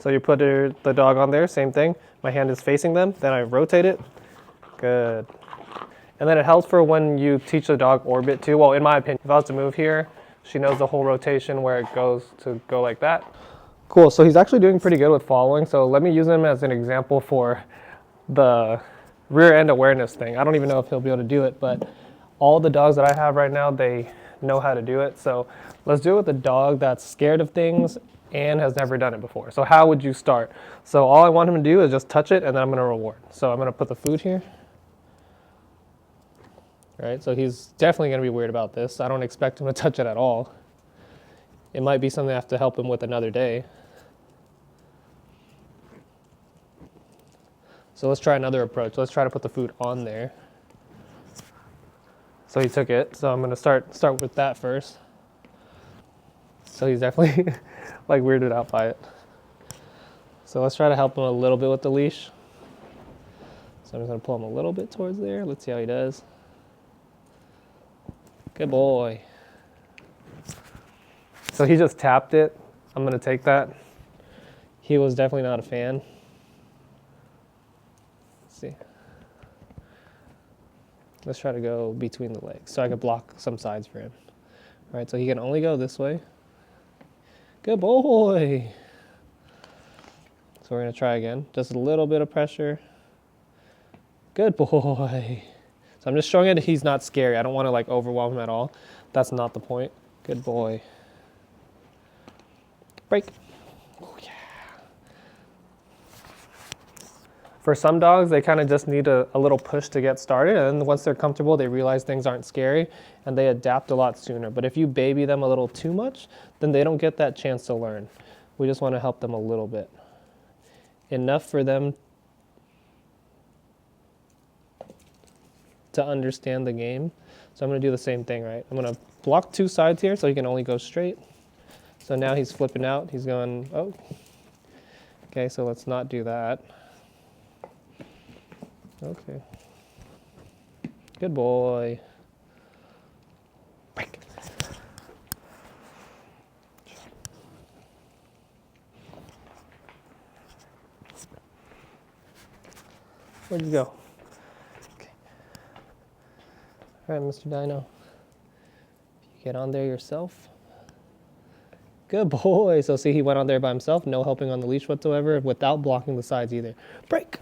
So you put the dog on there, same thing. My hand is facing them, then I rotate it. Good. And then it helps for when you teach the dog orbit too. Well, in my opinion, if I was to move here, she knows the whole rotation where it goes to go like that. Cool, so he's actually doing pretty good with following. So let me use him as an example for the rear end awareness thing. I don't even know if he'll be able to do it, but all the dogs that I have right now, they know how to do it. So let's do it with a dog that's scared of things and has never done it before. So how would you start? So all I want him to do is just touch it, and then I'm gonna reward. So I'm gonna put the food here. All right, so he's definitely gonna be weird about this. I don't expect him to touch it at all. It might be something I have to help him with another day. So let's try another approach. Let's try to put the food on there. So he took it, so I'm gonna start with that first. So he's definitely like weirded out by it. So let's try to help him a little bit with the leash. So I'm just gonna pull him a little bit towards there. Let's see how he does. Good boy. So he just tapped it. I'm gonna take that. He was definitely not a fan. Let's see. Let's try to go between the legs so I can block some sides for him. All right, so he can only go this way. Good boy. So we're gonna try again. Just a little bit of pressure. Good boy. So I'm just showing it he's not scary. I don't want to like overwhelm him at all. That's not the point. Good boy. Break. Oh, yeah. For some dogs, they kind of just need a little push to get started, and once they're comfortable, they realize things aren't scary, and they adapt a lot sooner. But if you baby them a little too much, then they don't get that chance to learn. We just want to help them a little bit. Enough for them to understand the game. So I'm going to do the same thing, right? I'm going to block two sides here so he can only go straight. So now he's flipping out. He's going, oh. Okay, so let's not do that. Okay. Good boy. Break. Where'd you go? Okay. All right, Mr. Dino. You get on there yourself. Good boy. So see, he went on there by himself, no helping on the leash whatsoever, without blocking the sides either. Break.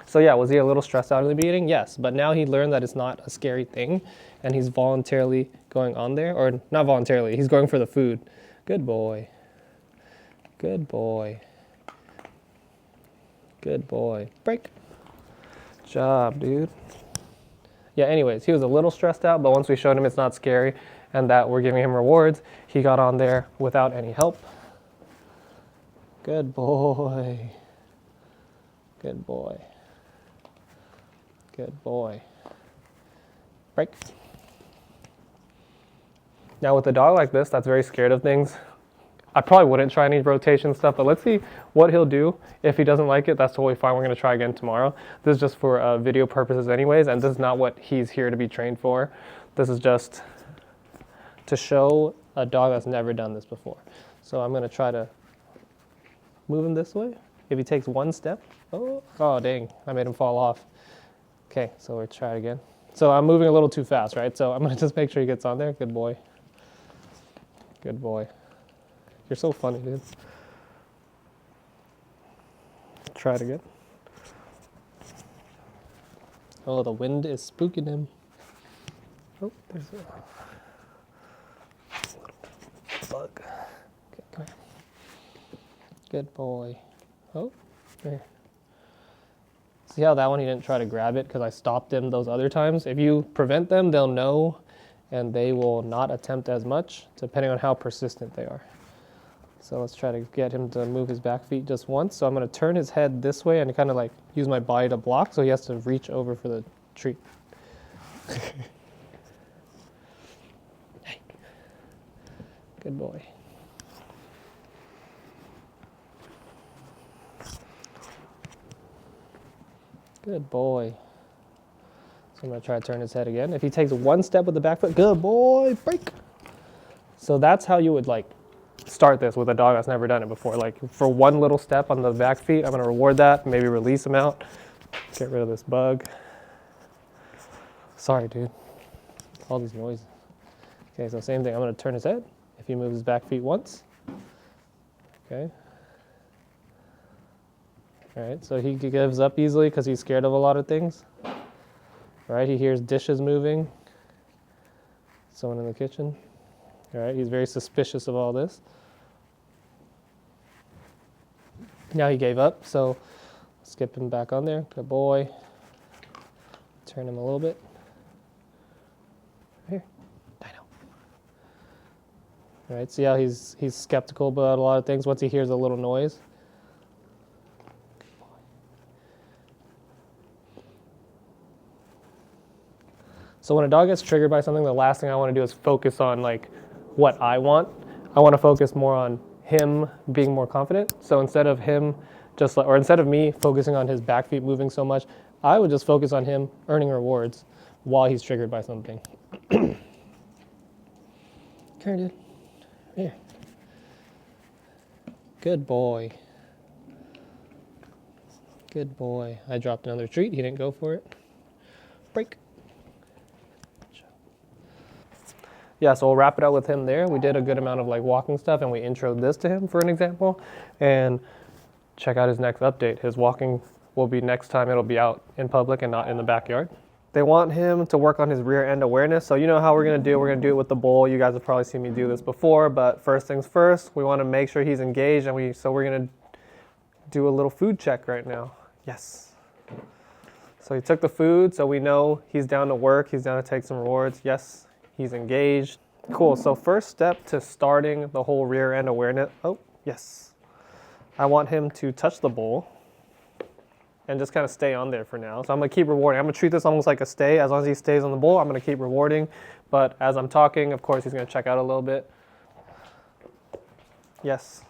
So yeah, was he a little stressed out in the beginning? Yes, but now he learned that it's not a scary thing, and he's voluntarily going on there, or not voluntarily, he's going for the food. Good boy. Good boy. Good boy. Break. Job, dude. Yeah, anyways, he was a little stressed out, but once we showed him it's not scary and that we're giving him rewards, he got on there without any help. Good boy. Good boy. Good boy. Break. Now with a dog like this that's very scared of things, I probably wouldn't try any rotation stuff, but let's see what he'll do. If he doesn't like it, that's totally fine. We're gonna try again tomorrow. This is just for video purposes anyways, and this is not what he's here to be trained for. This is just to show a dog that's never done this before. So I'm gonna try to move him this way. If he takes one step, oh dang, I made him fall off. Okay, so we'll try it again. So I'm moving a little too fast, right? So I'm gonna just make sure he gets on there. Good boy. Good boy. You're so funny, dude. Try it again. Oh, the wind is spooking him. Oh, there's a little bug. Okay, come here. Good boy. Oh, there. See how that one he didn't try to grab it because I stopped him those other times? If you prevent them, they'll know and they will not attempt as much depending on how persistent they are. So let's try to get him to move his back feet just once. So I'm going to turn his head this way and kind of like use my body to block so he has to reach over for the treat. Hey. Good boy. Good boy. So I'm going to try to turn his head again. If he takes one step with the back foot, good boy, break. So that's how you would like start this with a dog that's never done it before. Like for one little step on the back feet, I'm gonna reward that, maybe release him out. Get rid of this bug. Sorry, dude. All these noises. Okay, so same thing. I'm gonna turn his head. If he moves his back feet once. Okay. All right, so he gives up easily because he's scared of a lot of things. All right, he hears dishes moving. Someone in the kitchen. All right, he's very suspicious of all this. Now he gave up, so skip him back on there. Good boy. Turn him a little bit. Here, Dino. All right, see how he's skeptical about a lot of things once he hears a little noise. So when a dog gets triggered by something, the last thing I want to do is focus on like what I want. I want to focus more on him being more confident. So instead of him instead of me focusing on his back feet moving so much, I would just focus on him earning rewards while he's triggered by something. Come here, dude. Here. Good boy. Good boy. I dropped another treat. He didn't go for it. Break. Yeah, so we'll wrap it up with him there. We did a good amount of like walking stuff and we introed this to him for an example. And check out his next update. His walking will be next time it'll be out in public and not in the backyard. They want him to work on his rear end awareness. So you know how we're gonna do it. We're gonna do it with the bowl. You guys have probably seen me do this before, but first things first, we wanna make sure he's engaged and so we're gonna do a little food check right now. Yes. So he took the food, so we know he's down to work. He's down to take some rewards. Yes. He's engaged. Cool, so first step to starting the whole rear end awareness. Oh, yes. I want him to touch the bowl and just kind of stay on there for now. So I'm gonna keep rewarding. I'm gonna treat this almost like a stay. As long as he stays on the bowl, I'm gonna keep rewarding. But as I'm talking, of course, he's gonna check out a little bit. Yes.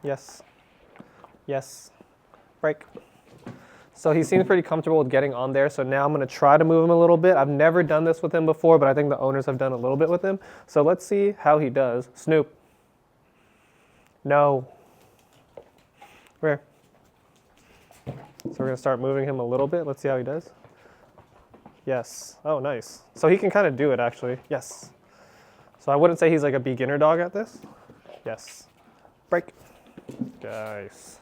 Yes. Yes. Break. So he seems pretty comfortable with getting on there. So now I'm gonna try to move him a little bit. I've never done this with him before, but I think the owners have done a little bit with him. So let's see how he does. Snoop. No. Where? So we're gonna start moving him a little bit. Let's see how he does. Yes. Oh, nice. So he can kind of do it actually. Yes. So I wouldn't say he's like a beginner dog at this. Yes. Break. Nice.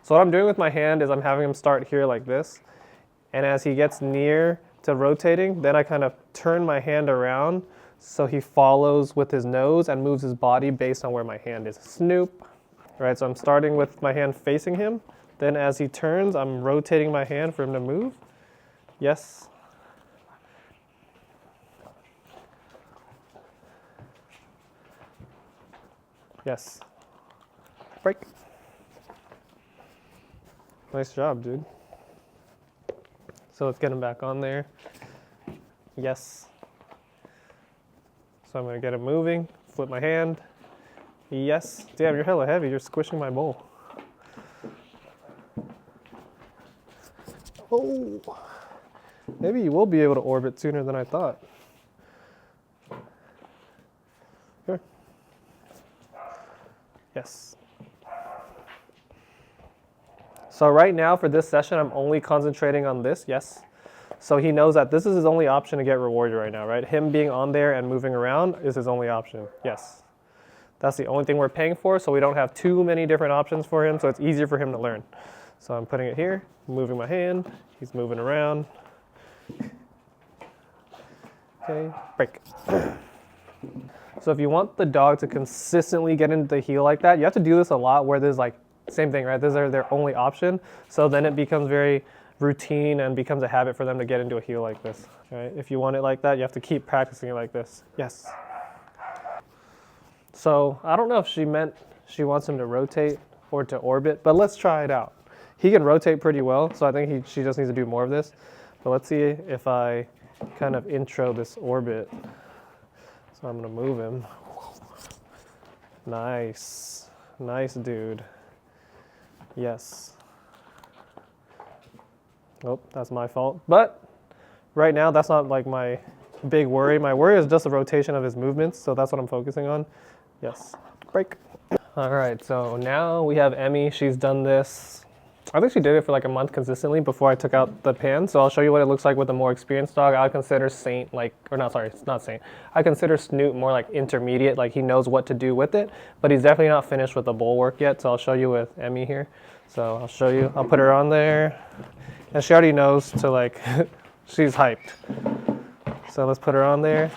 So what I'm doing with my hand is I'm having him start here like this. And as he gets near to rotating, then I kind of turn my hand around so he follows with his nose and moves his body based on where my hand is. Snoop. All right, so I'm starting with my hand facing him. Then as he turns, I'm rotating my hand for him to move. Yes. Yes. Break. Nice job, dude. So let's get him back on there. Yes. So I'm gonna get him moving, flip my hand. Yes. Damn, you're hella heavy. You're squishing my bowl. Oh. Maybe you will be able to orbit sooner than I thought. Here. Yes. So right now for this session, I'm only concentrating on this, yes. So he knows that this is his only option to get rewarded right now, right? Him being on there and moving around is his only option, yes. That's the only thing we're paying for, so we don't have too many different options for him, so it's easier for him to learn. So I'm putting it here, moving my hand, he's moving around. Okay, break. So if you want the dog to consistently get into the heel like that, you have to do this a lot where there's like, same thing, right? This is their only option. So then it becomes very routine and becomes a habit for them to get into a heel like this, right? If you want it like that, you have to keep practicing it like this. Yes. So I don't know if she meant she wants him to rotate or to orbit, but let's try it out. He can rotate pretty well, so I think she just needs to do more of this. But let's see if I kind of intro this orbit. So I'm gonna move him. Nice, nice dude. Yes. Oh, that's my fault. But right now, that's not like my big worry. My worry is just the rotation of his movements, so that's what I'm focusing on. Yes, break. All right, so now we have Emmy. She's done this. I think she did it for like a month consistently before I took out the pan. So I'll show you what it looks like with a more experienced dog. I would consider Saint it's not Saint. I consider Snoop more like intermediate, like he knows what to do with it, but he's definitely not finished with the bowl work yet. So I'll show you with Emmy here. So I'll show you, I'll put her on there and she already knows to like, she's hyped. So let's put her on there,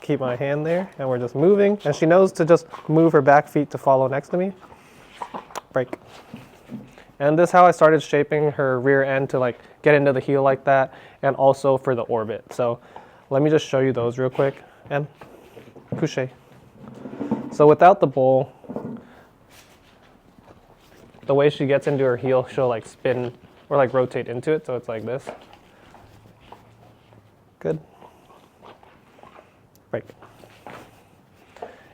keep my hand there, and we're just moving. And she knows to just move her back feet to follow next to me. Break. And this is how I started shaping her rear end to like get into the heel like that, and also for the orbit. So let me just show you those real quick. And couché. So without the bowl, the way she gets into her heel, she'll like spin or like rotate into it. So it's like this. Good. Break.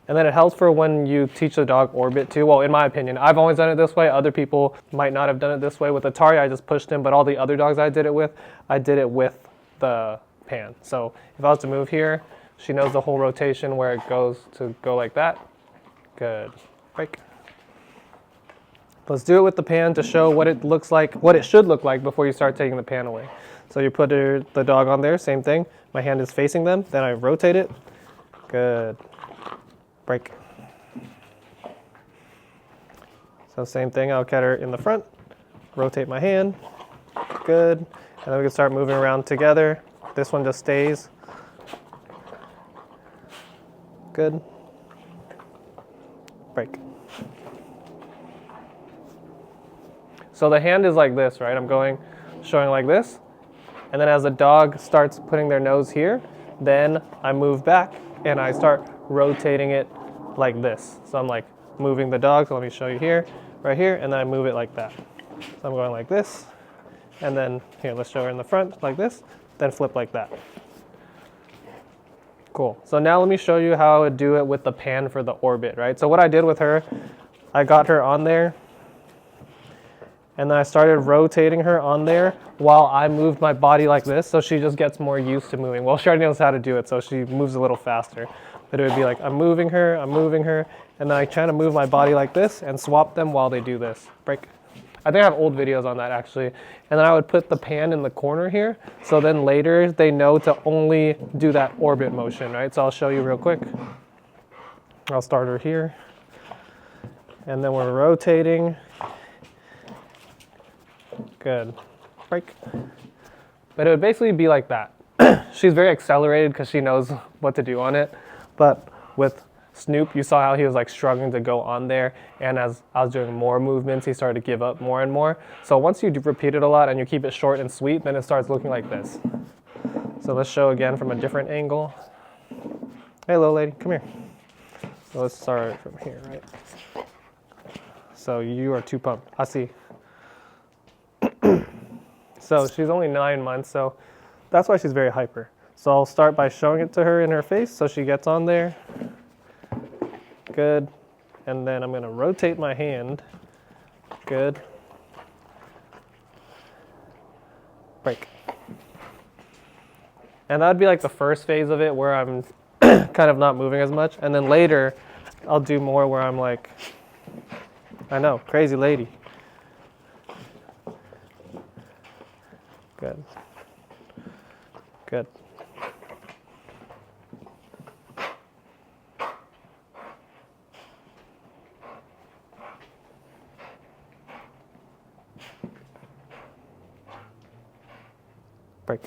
And then it helps for when you teach the dog orbit too. Well, in my opinion, I've always done it this way. Other people might not have done it this way. With Atari, I just pushed him, but all the other dogs I did it with the pan. So if I was to move here, she knows the whole rotation where it goes to go like that. Good. Break. Let's do it with the pan to show what it looks like, what it should look like before you start taking the pan away. So you put the dog on there, same thing. My hand is facing them, then I rotate it. Good. Break. So same thing, I'll get her in the front, rotate my hand, good. And then we can start moving around together. This one just stays. Good. Break. So the hand is like this, right? I'm showing like this. And then as the dog starts putting their nose here, then I move back and I start rotating it like this. So I'm like moving the dog, so let me show you here, right here, and then I move it like that. So I'm going like this, and then here, let's show her in the front like this, then flip like that. Cool. So now let me show you how I would do it with the pan for the orbit, right? So what I did with her, I got her on there, and then I started rotating her on there while I moved my body like this, so she just gets more used to moving. Well, she already knows how to do it, so she moves a little faster. But it would be like, I'm moving her, and then I try to move my body like this and swap them while they do this. Break. I think I have old videos on that actually. And then I would put the pan in the corner here, so then later they know to only do that orbit motion, right? So I'll show you real quick. I'll start her here. And then we're rotating. Good. Break. But it would basically be like that. She's very accelerated because she knows what to do on it. But with Snoop, you saw how he was like struggling to go on there. And as I was doing more movements, he started to give up more and more. So once you repeat it a lot and you keep it short and sweet, then it starts looking like this. So let's show again from a different angle. Hey, little lady, come here. So let's start from here, right? So you are too pumped. I see. So she's only 9 months, so that's why she's very hyper. So I'll start by showing it to her in her face so she gets on there. Good. And then I'm going to rotate my hand. Good. Break. And that would be like the first phase of it where I'm kind of not moving as much. And then later I'll do more where I'm like, I know, crazy lady. Good. Good. Break.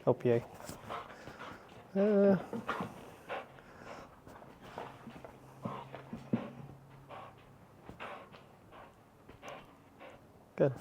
OPA. Good.